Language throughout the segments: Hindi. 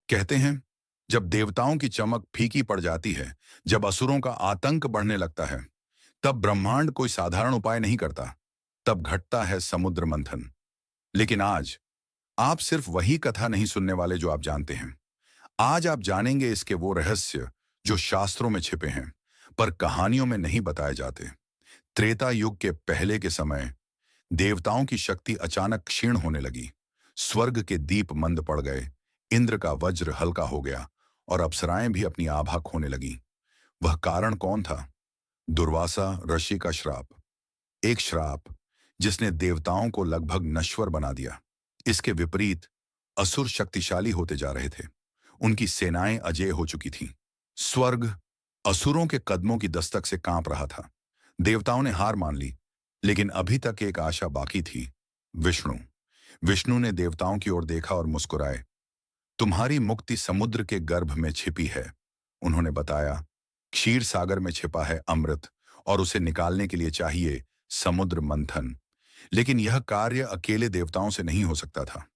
कहते हैं, जब देवताओं की चमक फीकी पड़ जाती है, जब असुरों का आतंक बढ़ने लगता है, तब ब्रह्मांड कोई साधारण उपाय नहीं करता। तब घटता है समुद्र मंथन। लेकिन आज आप सिर्फ वही कथा नहीं सुनने वाले जो आप जानते हैं। आज आप जानेंगे इसके वो रहस्य जो शास्त्रों में छिपे हैं, पर कहानियों में नहीं बताए जाते। त्रेता युग के पहले के समय देवताओं की शक्ति अचानक क्षीण होने लगी। स्वर्ग के दीप मंद पड़ गए, इंद्र का वज्र हल्का हो गया और अप्सराएं भी अपनी आभा खोने लगीं। वह कारण कौन था? दुर्वासा ऋषि का श्राप। एक श्राप जिसने देवताओं को लगभग नश्वर बना दिया। इसके विपरीत असुर शक्तिशाली होते जा रहे थे। उनकी सेनाएं अजेय हो चुकी थीं। स्वर्ग असुरों के कदमों की दस्तक से कांप रहा था। देवताओं ने हार मान ली, लेकिन अभी तक एक आशा बाकी थी। विष्णु विष्णु ने देवताओं की ओर देखा और मुस्कुराए। तुम्हारी मुक्ति समुद्र के गर्भ में छिपी है, उन्होंने बताया। क्षीर सागर में छिपा है अमृत और उसे निकालने के लिए चाहिए समुद्र मंथन। लेकिन यह कार्य अकेले देवताओं से नहीं हो सकता था।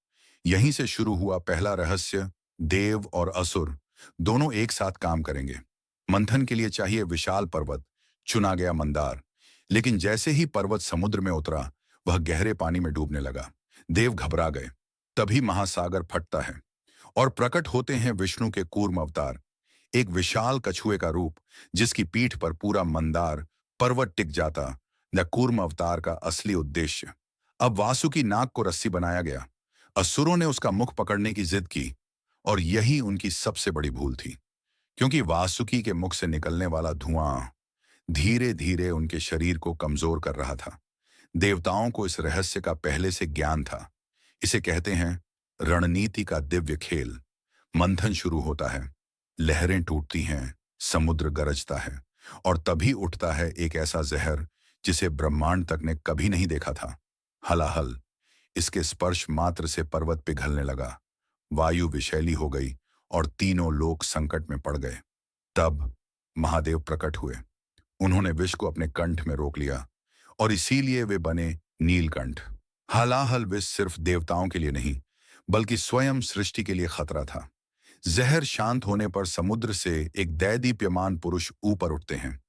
यहीं से शुरू हुआ पहला रहस्य। देव और असुर दोनों एक साथ काम करेंगे। मंथन के लिए चाहिए विशाल पर्वत, चुना गया मंदार। लेकिन जैसे ही पर्वत समुद्र में उतरा, वह गहरे पानी में डूबने लगा। देव घबरा गए। तभी महासागर फटता है और प्रकट होते हैं विष्णु के कूर्म अवतार। एक विशाल कछुए का रूप, जिसकी पीठ पर पूरा मंदार पर्वत टिक जाता। न कूर्म अवतार का असली उद्देश्य। अब वासुकी नाग को रस्सी बनाया गया। असुरों ने उसका मुख पकड़ने की जिद की और यही उनकी सबसे बड़ी भूल थी, क्योंकि वासुकी के मुख से निकलने वाला धुआं धीरे धीरे उनके शरीर को कमजोर कर रहा था। देवताओं को इस रहस्य का पहले से ज्ञान था। इसे कहते हैं रणनीति का दिव्य खेल। मंथन शुरू होता है, लहरें टूटती हैं, समुद्र गरजता है और तभी उठता है एक ऐसा जहर जिसे ब्रह्मांड तक ने कभी नहीं देखा था। हलाहल। इसके स्पर्श मात्र से पर्वत पिघलने लगा। वायु विषैली हो गई और तीनों लोक संकट में पड़ गए। तब महादेव प्रकट हुए। उन्होंने विष को अपने कंठ में रोक लिया और इसीलिए वे बने नीलकंठ। हलाहल विष सिर्फ देवताओं के लिए नहीं, बल्कि स्वयं सृष्टि के लिए खतरा था। जहर शांत होने पर समुद्र से एक दैदीप्यमान पुरुष ऊपर उठते हैं।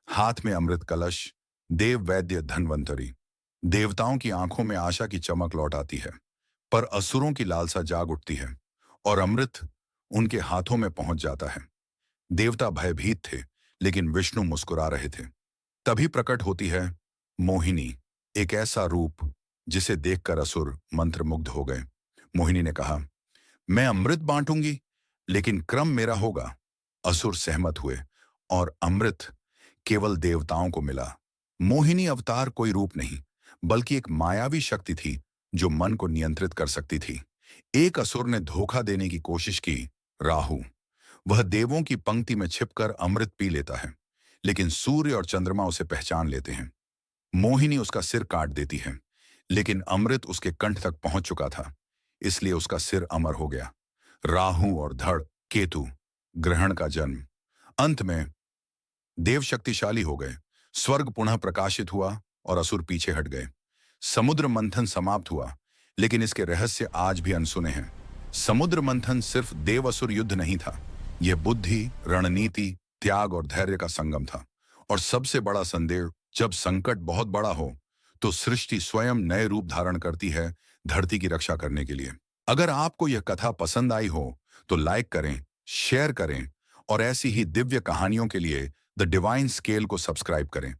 हाथ में अमृत कलश, देव वैद्य धन्वंतरी। देवताओं की आंखों में आशा की चमक लौट आती है, पर असुरों की लालसा जाग उठती है और अमृत उनके हाथों में पहुंच जाता है। देवता भयभीत थे, लेकिन विष्णु मुस्कुरा रहे थे। तभी प्रकट होती है मोहिनी, एक ऐसा रूप जिसे देखकर असुर मंत्रमुग्ध हो गए। मोहिनी ने कहा, मैं अमृत बांटूंगी, लेकिन क्रम मेरा होगा। असुर सहमत हुए और अमृत केवल देवताओं को मिला। मोहिनी अवतार कोई रूप नहीं, बल्कि एक मायावी शक्ति थी जो मन को नियंत्रित कर सकती थी। एक असुर ने धोखा देने की कोशिश की, राहु। वह देवों की पंक्ति में छिपकर अमृत पी लेता है, लेकिन सूर्य और चंद्रमा उसे पहचान लेते हैं। मोहिनी उसका सिर काट देती है, लेकिन अमृत उसके कंठ तक पहुंच चुका था, इसलिए उसका सिर अमर हो गया। राहु और धड़ केतु, ग्रहण का जन्म। अंत में देव शक्तिशाली हो गए। स्वर्ग पुनः प्रकाशित हुआ और असुर पीछे हट गए। समुद्र मंथन समाप्त हुआ, लेकिन इसके रहस्य आज भी अनसुने हैं। समुद्र मंथन सिर्फ देव असुर युद्ध नहीं था। यह बुद्धि, रणनीति, त्याग और धैर्य का संगम था। और सबसे बड़ा संदेश, जब संकट बहुत बड़ा हो तो सृष्टि स्वयं नए रूप धारण करती है धरती की रक्षा करने के लिए। अगर आपको यह कथा पसंद आई हो तो लाइक करें, शेयर करें और ऐसी ही दिव्य कहानियों के लिए द डिवाइन स्केल को सब्सक्राइब करें।